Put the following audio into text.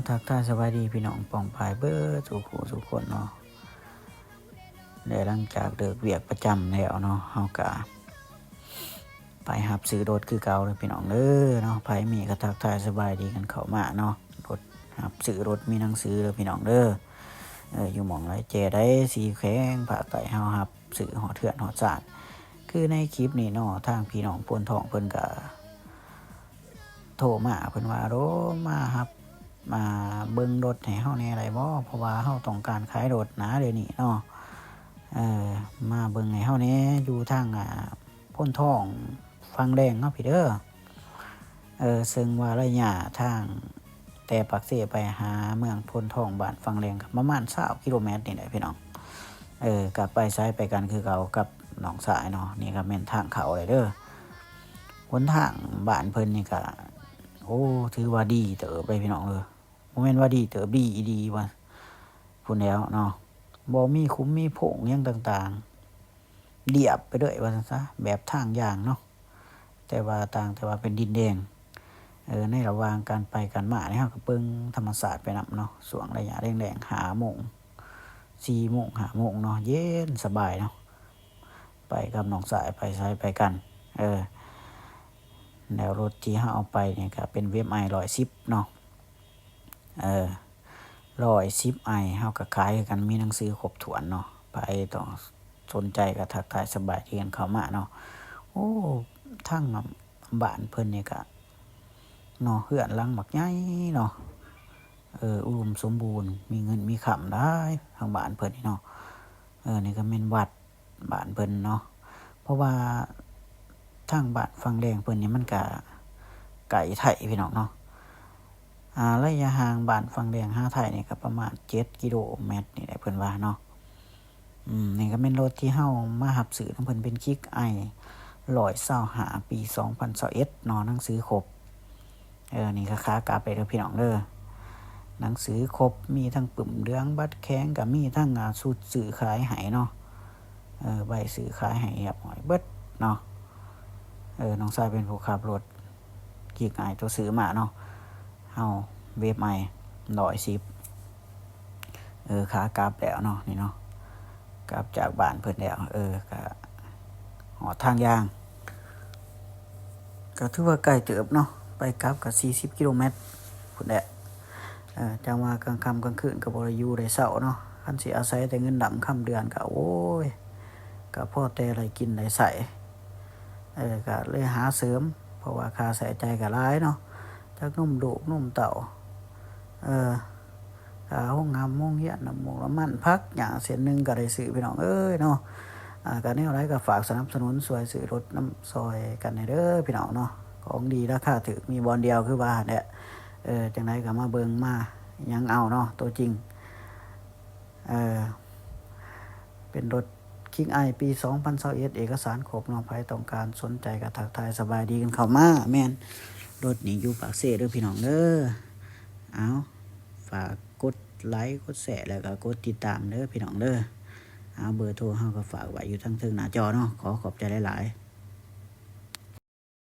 ทักทายสบายดีพี่น้องป่องพายเบอร์สุขสุขคนเนาะได้หลังจากเลิกเวียกประจำแล้วเนาะเฮากะไปหับซื้อรถคือเก่าเลยพี่น้องเนาะไผมีก็ทักทายสบายดีกันเข้ามาเนาะรถหับซื้อรถมีหนังสือเลยพี่น้องอยู่หม่องไรเจได้สีแข็งผ่าไตเฮาหับซื้อหอเถื่อนหอสาดคือในคลิปนี้เนาะทางพี่น้องพนทองเพิ่นก็โทรมาเพิ่นว่าโรมาหับมาเบิ่งรถให้เฮาแหน่ได้บ่เพราะว่าเฮาต้องการขายรถนะเดี๋ยวนี้เนาะมาเบิ่งให้เฮาแหน่อยู่ทางพ้นทองฟังแดงเนาะพี่เด้อซึ่งว่าระยะทางแต่ปากเสไปหาเมืองพ้นทองบ้านฟังแดงประมาณ20กิโลเมตรนี่แหละพี่น้องกลับไปซ้ายไปกันคือเก่ากับหนองสายเนาะนี่ก็แม่นทางเขาเลยเด้อหนทางบ้านเพิ่นนี่ก็โอ้ถือว่าดีเติบไปพี่น้องบ่แม่นว่าดีเติบดีว่าพุ่นแล้วเนาะบ่มีคุ้มมีโพงหยังต่างๆเรียบไปเด้อว่าซั่นซะแบบทางอย่างเนาะแต่ว่าเป็นดินแดงในระหว่างการไปกันมาเนี่ยเฮาก็เบิ่งธรรมศาสตร์ไปนำเนาะช่วงระยะแดงๆ5 โมง4 โมง5 โมงเนาะเย็นสบายเนาะไปกับน้องสายไปซ้ายไปกันแนวรถที่เฮาเอาไปเนี่ยก็เป็นเว็บ110เนาะ110เฮาก็ขายกันมีหนังสือครบถ้วนเนาะไปต้องสนใจก็ทักทายสบายดีกันเข้ามาเนาะโอ้ทางบ้านเพิ่นนี่ก็เนาะเฮือนหลังบักใหญ่เนาะอุดมสมบูรณ์มีเงินมีค่ำได้ทางบ้านเพิ่นนี่เนาะนี่ก็แม่นวัดบ้านเพิ่นเนาะเพราะว่าทางบ้านฟังแดงเพิ่นนี่มันก็ไกลไทพี่น้องเนาะระยะห่างบ้านฟังแดงหาไทนี่ก็ประมาณ7 กิโลเมตรนี่แหละเพิ่นว่าเนาะนี่ก็เป็นรถที่เฮามารับซื้อของเพิ่นเป็นคิกไอ125ปี2021เนาะหนังสือครบนี่ก็ขากลับไปเด้อพี่น้องหนังสือครบมีทั้งปึ่มเหลืองบัตรแข็งก็มีทั้งสูตรซื้อขายให้เนาะใบซื้อขายให้เรียบร้อยเบิดเนาะน้องชายเป็นผู้ขับรถคิกไอตัวซื้อมาเนาะเฮาเว็บ110ขากลับแล้วเนาะนี่เนาะกลับจากบ้านเพิ่นแล้วก็หอทางยางก็ถือว่าใกล้เติบเนาะไปกลับก็40 กิโลเมตรพุ่นแหละจังว่ากลางค่ำกลางคืนก็บ่ได้อยู่ได้เช้าเนาะคันสิอาศัยแต่เงินดำค่ำเดือนก็โอ้ยก็พอแต่ได้กินได้ใช้ก็เลยหาเสริมเพราะว่าค่าใช้จ่ายก็หลายเนาะจักนมลูกนมเต้าค่าห้องน้ำโรงเรียนน้ำมันพักหยังเส้นนึงก็ได้ซื้อพี่น้องเนาะก็แนวไรก็ฝากสนับสนุนช่วยซื้อรถน้ำซอยกันเด้อพี่น้องเนาะของดีราคาถูกมีบอนเดียวคือว่าเนี่ยจังไดก็มาเบิ่งมายังเอาเนาะตัวจริงเป็นรถคิงไอปี2021เอกสารครบเนาะใครต้องการสนใจก็ทักทายสบายดีกันเข้ามาแม่นรถนี่อยู่ปากเซ่เด้อพี่น้องเอาฝากกดไลค์กดแชร์แล้วก็กดติดตามเด้อพี่น้องเอาเบอร์โทรเฮาก็ฝากไว้อยู่ทั้งหน้าจอเนาะขอขอบใจหลายๆ